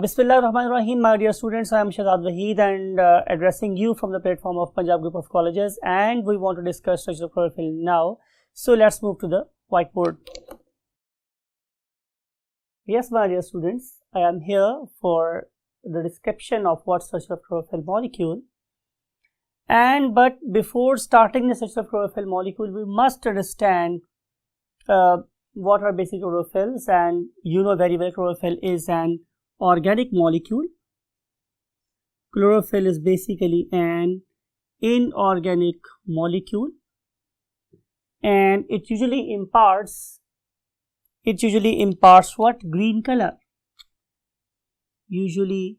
Bismillahirrahmanirrahim, my dear students. I am Shahzad Waheed and addressing you from the platform of Punjab Group of Colleges, and we want to discuss structure of chlorophyll now. So let's move to the whiteboard. Yes, my dear students, I am here for the description of what structure of chlorophyll molecule. But before starting the structure of chlorophyll molecule, we must understand what are basic chlorophylls, and you know very well chlorophyll is an organic molecule. Chlorophyll is basically an inorganic molecule, and it usually imparts what? Green color. Usually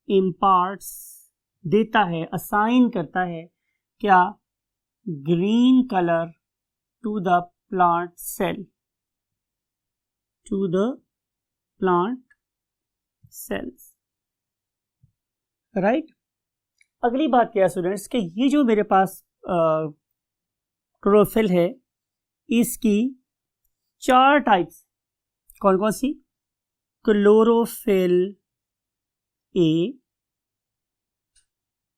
imparts, देता है, assign करता है क्या? Green color to the plant cell, to the plant cells, right. अगली बात क्या है students कि ये जो मेरे पास क्लोरोफिल है, इसकी चार टाइप्स कौन कौन सी? क्लोरोफिल ए,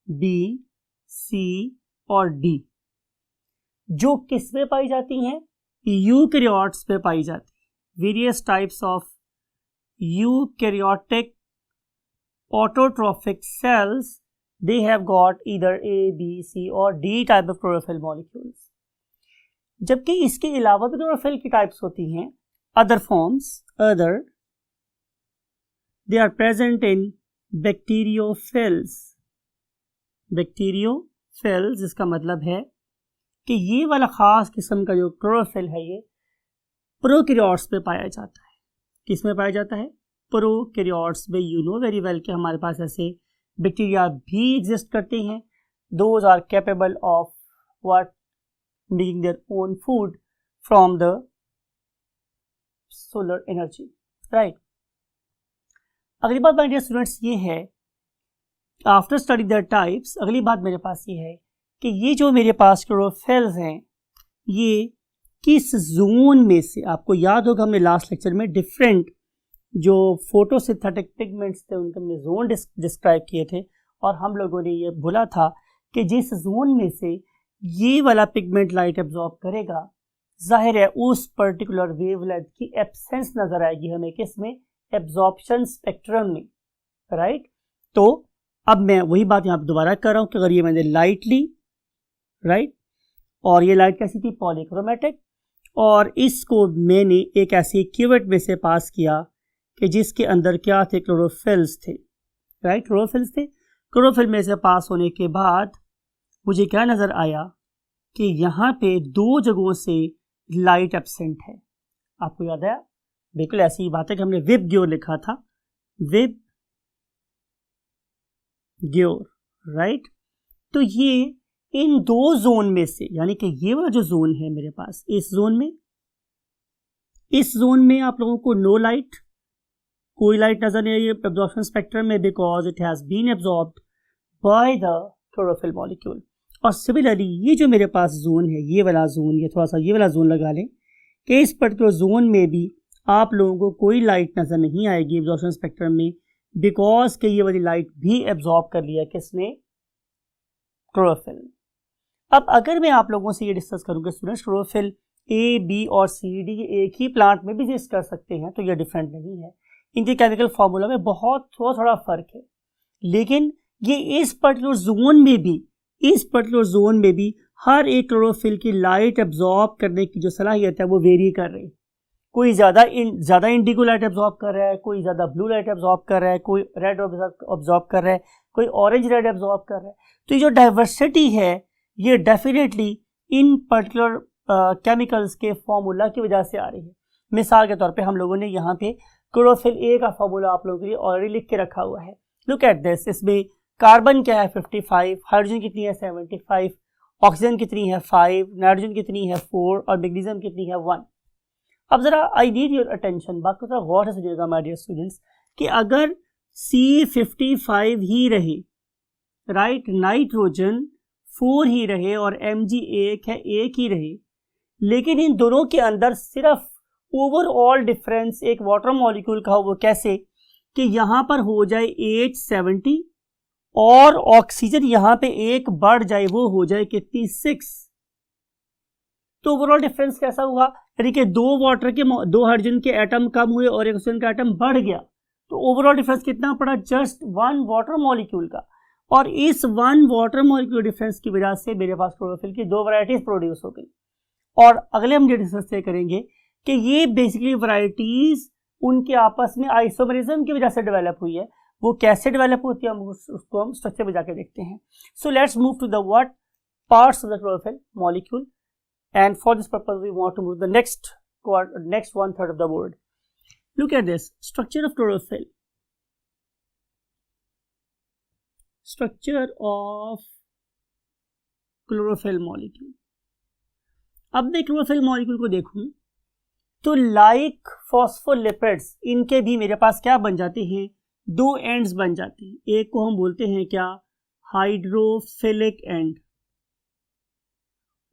बी, सी और डी, जो किस में पाई जाती हैं? यूकैरियोट्स पे पाई जाती है। Various types of eukaryotic autotrophic cells, they have got either A, B, C or D type of chlorophyll molecules. जबकि इसके अलावा भी क्लोरोफिल की टाइप्स होती हैं, other forms, they are present in bacteriophils. Bacteriophils इसका मतलब है कि ये वाला खास किस्म का जो क्लोरोफिल है ये प्रोकैरियोट्स पे पाया जाता है। किस में पाया जाता है? प्रोकैरियोट्स में। यू नो वेरी वेल कि हमारे पास ऐसे बैक्टीरिया भी एग्जिस्ट करते हैं। Those are capable of what? Making their own food from the solar energy, right. अगली बात माय डियर स्टूडेंट्स ये है, आफ्टर स्टडी द टाइप्स, अगली बात मेरे पास ये है कि ये जो मेरे पास क्लोरोफिल्स हैं ये किस जोन में से, आपको याद होगा हमने लास्ट लेक्चर में डिफरेंट जो फोटोसिंथेटिक पिगमेंट्स थे उनके हमने जोन डिस्क्राइब किए थे, और हम लोगों ने ये बोला था कि जिस जोन में से ये वाला पिगमेंट लाइट एब्जॉर्ब करेगा, जाहिर है उस पर्टिकुलर वेवलेंथ की एब्सेंस नजर आएगी हमें किसमें? एब्जॉर्प्शन स्पेक्ट्रम में, राइट। तो अब मैं वही बात यहाँ पर दोबारा कर रहा हूँ कि अगर ये मैंने लाइट ली, राइट, और ये लाइट कैसी थी? पॉलीक्रोमेटिक, और इसको मैंने एक ऐसी क्यूवेट में से पास किया कि जिसके अंदर क्या थे? क्लोरोफिल्स थे, राइट, क्लोरोफिल्स थे। क्लोरोफिल में से पास होने के बाद मुझे क्या नज़र आया कि यहाँ पे दो जगहों से लाइट एब्सेंट है। आपको याद आया? बिल्कुल ऐसी ही बात है कि हमने विब ग्योर लिखा था, विब ग्योर, राइट। तो ये इन दो जोन में से, यानी कि ये वाला जो जोन है मेरे पास, इस जोन में आप लोगों को नो लाइट, कोई लाइट नजर नहीं आई एब्जॉर्प्शन स्पेक्ट्रम में, because it has been absorbed by the chlorophyll molecule. और सिमिलरली ये जो मेरे पास जोन है, ये वाला जोन, ये थोड़ा सा ये वाला जोन लगा लें कि इस पर्टिकुलर जोन में भी आप लोगों को कोई लाइट नजर नहीं आएगी एब्जॉर्प्शन स्पेक्ट्रम में, बिकॉज के ये वाली लाइट भी एब्जॉर्ब कर लिया किसने? क्लोरोफिल। अब अगर मैं आप लोगों से ये डिस्कस करूँगा स्टूडेंट्स, क्लोरोफिल ए, बी और सी, डी एक ही प्लांट में भी एग्जिस्ट कर सकते हैं, तो ये डिफरेंट नहीं है। इनके केमिकल फार्मूला में बहुत थोड़ा फर्क है, लेकिन ये इस पर्टिकुलर जोन में भी हर एक क्लोरोफिल की लाइट एब्जॉर्ब करने की जो सलाहियत है वो वेरी कर रही है। कोई ज़्यादा इंडिगो लाइट एब्जॉर्ब कर रहा है, कोई ज़्यादा ब्लू लाइट एब्जॉर्ब कर रहा है, कोई रेड एब्जॉर्ब कर रहा है, कोई ऑरेंज रेड एब्जॉर्ब कर रहा है। तो ये जो डाइवर्सिटी है ये डेफिनेटली इन पर्टिकुलर केमिकल्स के फॉर्मूला की वजह से आ रही है। मिसाल के तौर पे हम लोगों ने यहाँ पे क्लोरोफिल ए का फॉर्मूला आप लोगों के लिए ऑलरेडी लिख के रखा हुआ है। लुक एट दिस, इसमें कार्बन क्या है? 55, हाइड्रोजन कितनी है? 75, ऑक्सीजन कितनी है? 5, नाइट्रोजन कितनी है? 4 और मैग्नीशियम कितनी है? 1। अब जरा आई नीड योर अटेंशन, बात को थोड़ा गौर से समझिएगा माय डियर स्टूडेंट्स, कि अगर C55 ही रहे, राइट, नाइट्रोजन 4 ही रहे और Mg एक ही रहे, लेकिन इन दोनों के अंदर सिर्फ ओवरऑल डिफरेंस एक वाटर मॉलिक्यूल का हो, वो कैसे कि यहां पर हो जाए H70 और ऑक्सीजन यहां पे एक बढ़ जाए, वो हो जाए कितनी 6। तो ओवरऑल डिफरेंस कैसा हुआ, यानी कि दो हाइड्रोजन के एटम कम हुए और एक ऑक्सीजन का एटम बढ़ गया। तो ओवरऑल डिफरेंस कितना पड़ा, जस्ट 1 वाटर मॉलिक्यूल का। और इस 1 वाटर मॉलिक्यूल डिफरेंस की वजह से मेरे पास क्लोरोफिल की 2 वैरायटीज प्रोड्यूस हो गई। और अगले हम ये डिस्कस करेंगे कि ये बेसिकली वैरायटीज उनके आपस में आइसोमरिज्म की वजह से डेवलप हुई है। वो कैसे डेवलप होती है उसको हम स्ट्रक्चर में जाके देखते हैं। So let's move to the what parts of the chlorophyll molecule, and for this purpose we want to move the next 1/3 of the board. Look at this structure of chlorophyll. Structure of chlorophyll molecule. अब मैं chlorophyll molecule को देखूं तो like phospholipids इनके भी मेरे पास क्या बन जाते हैं, 2 एंड्स बन जाते हैं। एक को हम बोलते हैं क्या, हाइड्रोफिलिक एंड,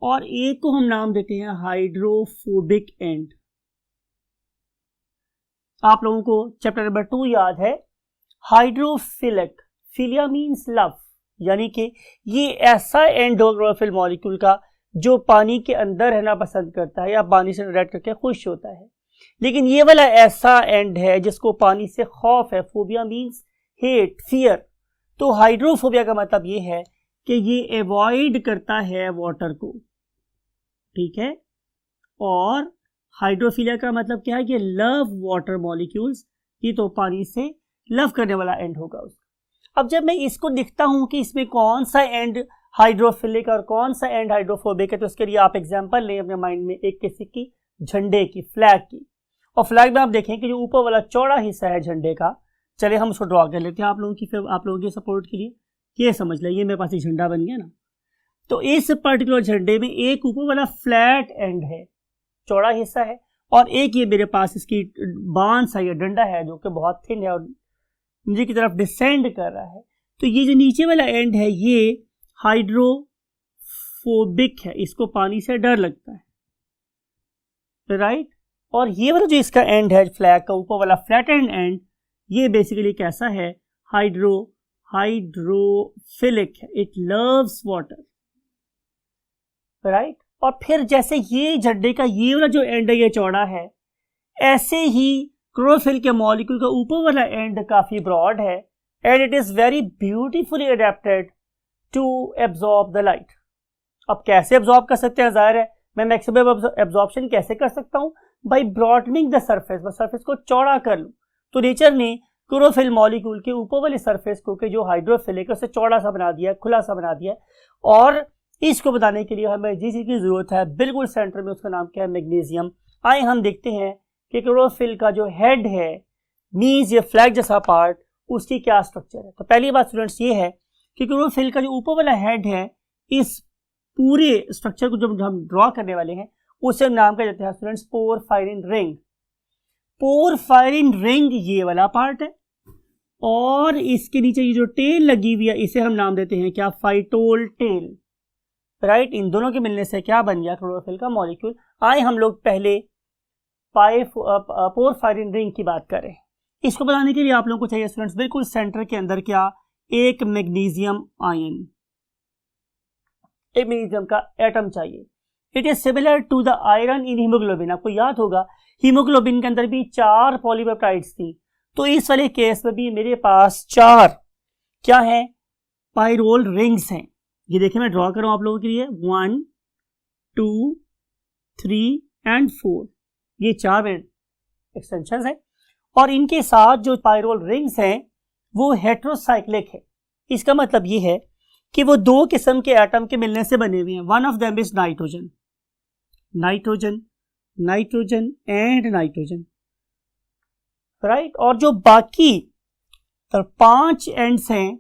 और एक को हम नाम देते हैं हाइड्रोफोबिक एंड। आप लोगों को चैप्टर नंबर 2 याद है, हाइड्रोफिलिक, फिलिया मीन्स लव, यानी कि ये ऐसा एंड हो क्लोरोफिल मॉलिक्यूल का जो पानी के अंदर रहना पसंद करता है या पानी से इंटरेक्ट करके खुश होता है। लेकिन ये वाला ऐसा एंड है जिसको पानी से खौफ है, फोबिया मीन्स हेट, फियर। तो हाइड्रोफोबिया का मतलब ये है कि ये अवॉइड करता है वाटर को, ठीक है। और हाइड्रोफिलिया का मतलब क्या है कि लव वाटर मॉलिक्यूल्स, ये तो पानी से लव करने वाला एंड होगा उसका। अब जब मैं इसको दिखता हूं कि इसमें कौन सा एंड हाइड्रोफिलिक और कौन सा एंड हाइड्रोफोबिक है, तो इसके लिए आप एग्जांपल लें अपने माइंड में एक किसी की झंडे की, फ्लैग की। और फ्लैग में आप देखें कि जो ऊपर वाला चौड़ा हिस्सा है झंडे का, चले हम उसको ड्रॉ कर लेते हैं आप लोगों के सपोर्ट के लिए। ये समझ लें, ये मेरे पास एक झंडा बन गया ना। तो इस पर्टिकुलर झंडे में एक ऊपर वाला फ्लैट एंड है, चौड़ा हिस्सा है, और एक ये मेरे पास इसकी बांस है या डंडा है जो कि बहुत थिन है और नीचे की तरफ डिसेंड कर रहा है। तो ये जो नीचे वाला एंड है ये हाइड्रोफोबिक है, इसको पानी से डर लगता है, राइट। और ये वाला जो इसका एंड है फ्लैग का ऊपर वाला फ्लैट एंड, ये बेसिकली कैसा है, हाइड्रोफिलिक है, इट लव्स वाटर, राइट। और फिर जैसे ये झंडे का ये वाला जो एंड है ये चौड़ा है, ऐसे ही क्लोरोफिल के मॉलिक्यूल का ऊपर वाला एंड काफी ब्रॉड है and it is very beautifully adapted to absorb the light. अब कैसे एब्जॉर्ब कर सकते हैं, जाहिर है मैं मैक्सिमम एब्जॉर्प्शन कैसे कर सकता हूं, बाय ब्रॉडनिंग द सरफेस, बस सरफेस को चौड़ा कर लूं। तो नेचर ने क्लोरोफिल मॉलिक्यूल के ऊपर वाले सरफेस को कि जो हाइड्रोफिलिक है उसे चौड़ा सा बना दिया है, खुला सा बना दिया है। और इसको बताने के लिए हमें जिस चीज की जरूरत है बिल्कुल सेंटर में, उसका नाम क्या है, मैग्नीशियम। आए हम देखते हैं कि क्लोरोफिल का जो हेड है, मीन्स ये फ्लैग जैसा पार्ट, उसकी क्या स्ट्रक्चर है। तो पहली बात स्टूडेंट्स ये है कि क्लोरोफिल का जो ऊपर वाला हेड है, इस पूरे स्ट्रक्चर को जब हम ड्रॉ करने वाले हैं उसे नाम क्या देते हैं students, porphyrin ring. Porphyrin ring ये वाला पार्ट है, और इसके नीचे ये जो टेल लगी हुई है इसे हम नाम देते हैं क्या, फाइटोल टेल, राइट। इन दोनों के मिलने से क्या बन गया, क्लोरोफिल का मॉलिक्यूल। आए हम लोग पहले पोरफायरिन रिंग की बात करें। इसको बताने के लिए आप लोगों को चाहिए स्टूडेंट्स बिल्कुल सेंटर के अंदर क्या, एक मैग्नीशियम आयन, एक मैग्नीशियम का एटम चाहिए। It is similar to the iron in haemoglobin. आपको याद होगा हीमोग्लोबिन के अंदर भी 4 पॉलीपेप्टाइड्स थी, तो इस वाले केस में भी मेरे पास 4 क्या है, पायरोल रिंग्स हैं। ये देखिए मैं ड्रॉ कर रहा हूं आप लोगों के लिए, 1 2 3 एंड 4, ये 4 एक्सटेंशन है। और इनके साथ जो पायरोल रिंग्स हैं वो हेट्रोसाइक्लिक है। इसका मतलब ये है कि वो 2 किस्म के एटम के मिलने से बने हुए हैं। One of them is nitrogen, nitrogen, nitrogen and nitrogen, right. और जो बाकी 5 एंड्स हैं,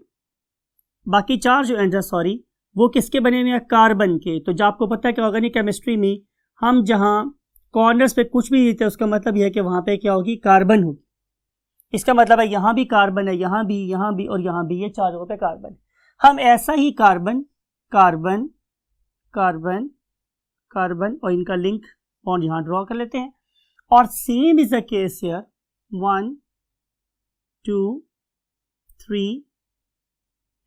बाकी 4 जो एंड्स हैं सॉरी, वो किसके बने हुए हैं, कार्बन के। तो जब आपको पता है कि ऑर्गेनिक केमिस्ट्री में हम जहां कॉर्नर्स पे कुछ भी देते हैं उसका मतलब यह है कि वहां पे क्या होगी, कार्बन होगी। इसका मतलब है यहां भी कार्बन है, यहां भी और यहां भी, ये 4 जगहों पे कार्बन। हम ऐसा ही कार्बन कार्बन कार्बन कार्बन और इनका लिंक बॉन्ड यहां ड्रॉ कर लेते हैं। और same is the case here, 1 2 3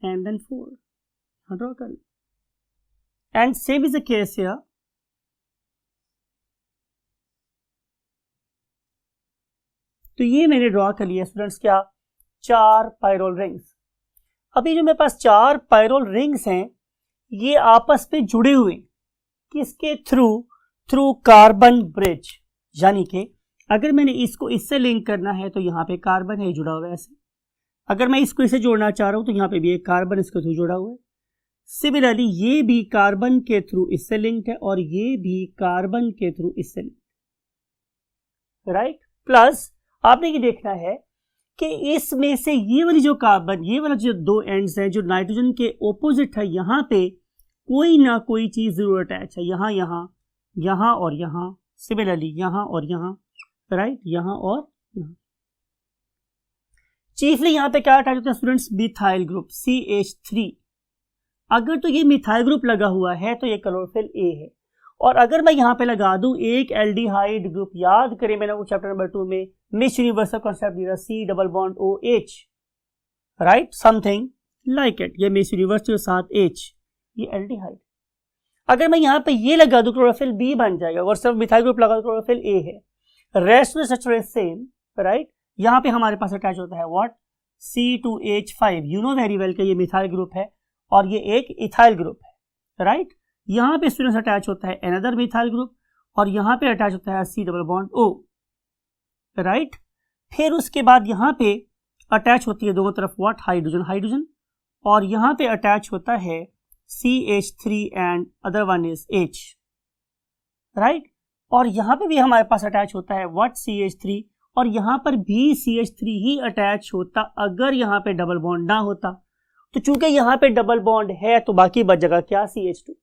and then 4 draw कर लो। And same is the case here. तो ये मैंने ड्रॉ कर लिया स्टूडेंट्स क्या, 4 पायरोल रिंग्स। अभी जो मेरे पास 4 पायरोल रिंग्स हैं ये आपस में जुड़े हुए, किसके थ्रू कार्बन ब्रिज, यानी कि अगर मैंने इसको इससे लिंक करना है तो यहाँ पे कार्बन है जुड़ा हुआ है ऐसे, अगर मैं इसको इससे जोड़ना चाह रहा हूं तो यहाँ पे भी एक कार्बन इसके थ्रू जुड़ा हुआ है। सिमिलरली ये भी कार्बन के थ्रू इससे लिंक्ड है और ये भी कार्बन के थ्रू इससे लिंक्ड, राइट। प्लस आपने ये देखना है कि इसमें से ये वाली जो कार्बन, ये वाला जो 2 एंड्स है जो नाइट्रोजन के ओपोजिट है, यहाँ पे कोई ना कोई चीज जरूर अटैच है, यहाँ और यहाँ, सिमिलरली यहाँ और यहाँ, राइट, यहाँ और यहाँ। चीफली यहाँ पे क्या अटैच होता है स्टूडेंट्स, मिथाइल ग्रुप CH3। अगर तो ये मिथाइल ग्रुप लगा हुआ है तो ये क्लोरोफिल A है, और अगर मैं यहाँ पे लगा दूं एक एल्डिहाइड ग्रुप, याद करें मैंने वो चैप्टर नंबर 2 में मिस यूनिवर्सल कॉन्सेप्ट दिया C double bond OH, right, something like it, ये मिस यूनिवर्सल के साथ H, ये एल्डिहाइड। अगर मैं यहाँ पे ये लगा दूं क्लोरोफिल B बन जाएगा, और सिर्फ मिथाइल ग्रुप लगा दूं क्लोरोफिल A है। रेस्ट में स्ट्रक्चर सेम, राइट। यहाँ पे हमारे पास अटैच होता है what, C2H5, you know very well कि ये मिथाइल ग्रुप है और ये एक इथाइल ग्रुप है, राइट। यहाँ पे स्टूडेंट्स अटैच होता है अनदर मिथाइल ग्रुप और यहाँ पे अटैच होता है C double bond O, right. फिर उसके बाद यहाँ पे अटैच होती है दोनों तरफ व्हाट, हाइड्रोजन, और यहाँ पे अटैच होता है CH3 and other one is H, right. और यहाँ पे भी हमारे पास अटैच होता है व्हाट, CH3, और यहाँ पर भी CH3 ही अटैच होता अगर यहाँ पे डबल बॉन्ड ना होता। तो चूंकि यहाँ पे डबल बॉन्ड है तो बाकी बच जाएगा क्या, CH2।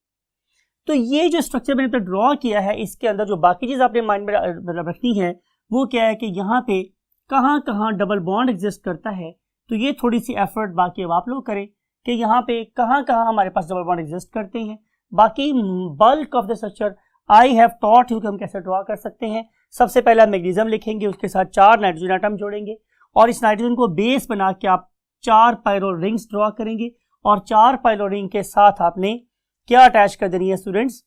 तो ये जो स्ट्रक्चर मैंने तो ड्रॉ किया है, इसके अंदर जो बाकी चीज आपने माइंड में रखनी है वो क्या है कि यहाँ पे कहाँ कहाँ डबल बॉन्ड एग्जिस्ट करता है। तो ये थोड़ी सी एफर्ट बाकी अब आप लोग करें कि यहाँ पे कहाँ कहाँ हमारे पास डबल बॉन्ड एग्जिस्ट करते हैं। बाकी bulk of the structure I have taught you कि हम कैसे ड्रॉ कर सकते हैं। सबसे पहला मैग्नीशियम लिखेंगे, उसके साथ 4 नाइट्रोजन एटम जोड़ेंगे और इस नाइट्रोजन को बेस बना के आप 4 पायरोल रिंग्स ड्रॉ करेंगे, और 4 पायरोल रिंग के साथ आपने क्या अटैच कर देनी है स्टूडेंट्स,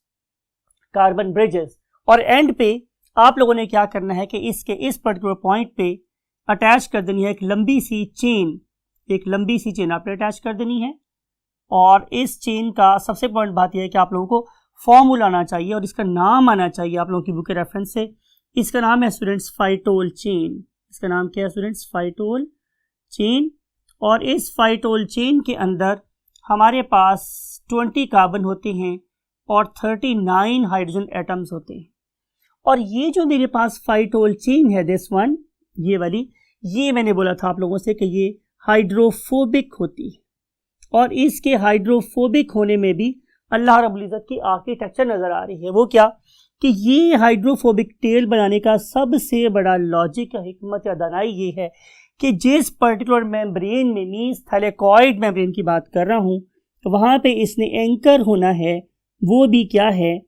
कार्बन ब्रिजेस। और एंड पे आप लोगों ने क्या करना है कि इसके इस पर्टिकुलर पॉइंट पे अटैच कर देनी है एक लंबी सी चेन आपने अटैच कर देनी है। और इस चेन का सबसे इंपॉर्टेंट बात यह है कि आप लोगों को फॉर्मूला आना चाहिए और इसका नाम आना चाहिए आप लोगों की बुक के रेफरेंस से। इसका नाम है स्टूडेंट्स फाइटोल चेन। इसका नाम क्या है स्टूडेंट्स, फाइटोल चेन। और इस फाइटोल चेन के अंदर हमारे पास 20 कार्बन होते हैं और 39 हाइड्रोजन एटम्स होते हैं। और ये जो मेरे पास फाइटोल चेन है, दिस वन, ये वाली, ये मैंने बोला था आप लोगों से कि ये हाइड्रोफोबिक होती है, और इसके हाइड्रोफोबिक होने में भी अल्लाह रब्बुल इज़्ज़त की आर्किटेक्चर नजर आ रही है। वो क्या कि ये हाइड्रोफोबिक टेल बनाने का सबसे बड़ा लॉजिक या हिकमत या दानाई ये है कि जिस पर्टिकुलर मेम्ब्रेन में, मींस थैलेकॉइड मेम्ब्रेन की बात कर रहा हूं, तो वहां पे इसने एंकर होना है, वो भी क्या है,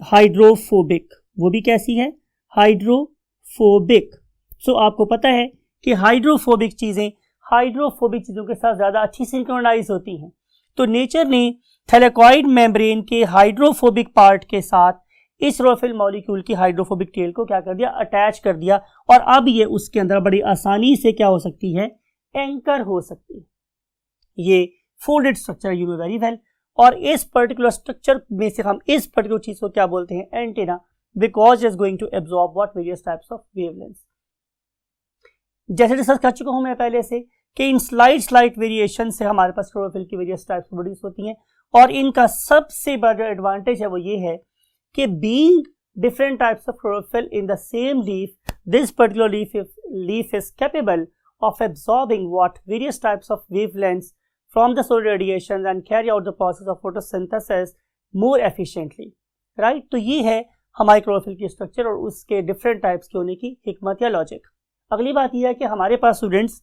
हाइड्रोफोबिक। वो भी कैसी है, हाइड्रोफोबिक। सो आपको पता है कि हाइड्रोफोबिक चीजें के साथ ज्यादा अच्छी सिंक्रोनाइज होती हैं। तो नेचर ने थैलेकॉइड मेम्ब्रेन के हाइड्रोफोबिक पार्ट के साथ इस क्लोरोफिल मॉलिक्यूल की हाइड्रोफोबिक टेल को क्या कर दिया, अटैच कर दिया, और अब ये उसके अंदर बड़ी आसानी से क्या हो सकती है, एंकर हो सकती है। ये folded structure, you know very well. और इस पर्टिकुलर स्ट्रक्चर में से हम इस पर्टिकुलर चीज को क्या बोलते हैं, antenna, because is going to absorb what, various types of wavelengths. जैसे डिस्कस कर चुका हूं मैं पहले से कि इन स्लाइट वेरिएशन से हमारे पास क्लोरोफिल की वेरियस टाइप्स प्रोड्यूस होती हैं, और इनका सबसे बड़ा एडवांटेज है वो ये है कि being different types of chlorophyll in the same leaf, this particular leaf is capable of absorbing what, various types of wavelengths from the solar radiation and carry out the process of photosynthesis more efficiently, right? तो ये है हमारे chlorophyll की structure और उसके different types के होने की हिकमत या लॉजिक। अगली बात यह है कि हमारे पास स्टूडेंट्स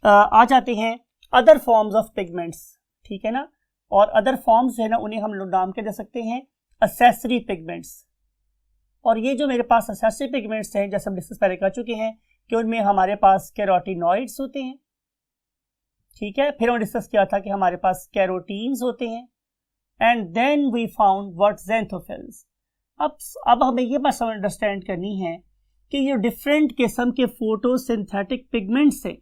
आ जाते हैं अदर फॉर्म्स ऑफ पिगमेंट्स, ठीक है ना। और अदर फॉर्म्स जो है ना उन्हें हम लोग नाम के दे सकते हैं एक्सेसरी पिगमेंट्स। और ये जो मेरे पास एक्सेसरी पिगमेंट्स हैं, जैसे हम डिस्कस पहले कर चुके हैं कि उनमें हमारे पास कैरोटिनॉइड्स होते हैं, ठीक है। फिर हमने डिस्कस किया था कि हमारे पास कैरोटीन्स होते हैं, and then we found what xanthophylls. अब हमें ये बात अंडरस्टैंड करनी है कि ये डिफरेंट किस्म के फोटोसिंथेटिक पिगमेंट्स हैं,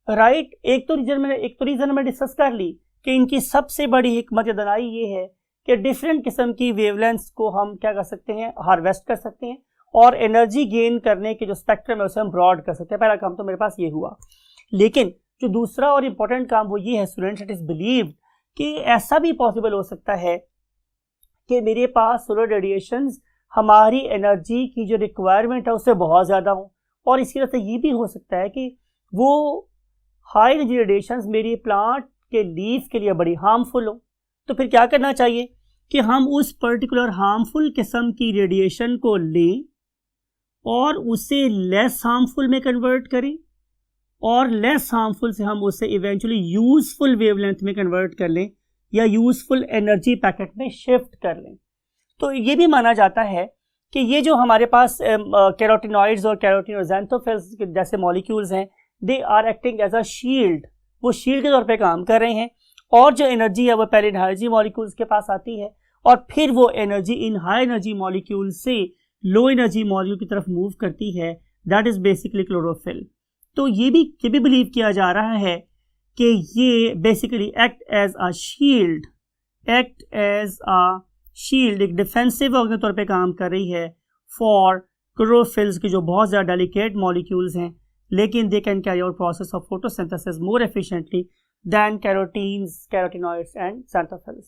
राइट। एक तो रीजन हमने डिस्कस कर ली कि इनकी सबसे बड़ी हिकमत दनाई ये है कि डिफरेंट किस्म की वेवलेंथ्स को हम क्या कर सकते हैं, हार्वेस्ट कर सकते हैं, और एनर्जी गेन करने के जो स्पेक्ट्रम है उसे हम ब्रॉड कर सकते हैं। पहला काम तो मेरे पास ये हुआ, लेकिन जो दूसरा और इम्पोर्टेंट काम वो ये है स्टूडेंट्स, इट इज बिलीव्ड कि ऐसा भी पॉसिबल हो सकता है कि मेरे पास सोलर रेडिएशंस हमारी एनर्जी की जो रिक्वायरमेंट है उससे बहुत ज़्यादा हो, और इसकी वजह से ये भी हो सकता है कि वो हाई एनर्जी रेडिएशंस मेरी प्लांट के लीफ के लिए बड़ी हार्मफुल हो। तो फिर क्या करना चाहिए कि हम उस पर्टिकुलर हार्मफुल किस्म की रेडिएशन को लें और उसे लेस हार्मफुल में कन्वर्ट करें, और लेस हार्मफुल से हम उसे इवेंचुअली यूजफुल वेवलेंथ में कन्वर्ट कर लें या यूजफुल एनर्जी पैकेट में शिफ्ट कर लें। तो ये भी माना जाता है कि ये जो हमारे पास कैरोटिनॉइड्स और ज़ैंथोफिल्स जैसे मॉलिक्यूल्स हैं, they are acting as a shield, वो शील्ड के तौर पे काम कर रहे हैं, और जो एनर्जी है वो पहले एनर्जी मॉलिक्यूल्स के पास आती है और फिर वो energy in high energy molecule से लो एनर्जी मॉलिक्यूल की तरफ मूव करती है, दैट इज बेसिकली क्लोरोफिल। तो ये भी बिलीव किया जा रहा है कि ये basically act as a shield, एक डिफेंसिव ऑर्गन के तौर पे काम कर रही है फॉर क्लोरोफिल्स की जो बहुत ज़्यादा डेलिकेट मॉलिक्यूल्स हैं, लेकिन they can carry out process of photosynthesis more efficiently than carotenoids and xanthophylls.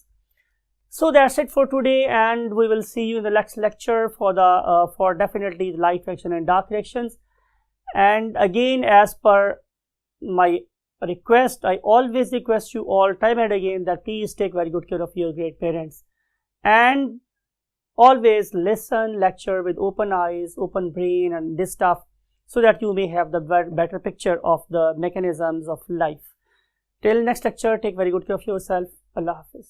So that's it for today, and we will see you in the next lecture for definitely the light reaction and dark reactions. And again, as per my request, I always request you all time and again that please take very good care of your great parents, and always listen lecture with open eyes, open brain and this stuff, so that you may have the better picture of the mechanisms of life. Till next lecture, take very good care of yourself. Allah Hafiz.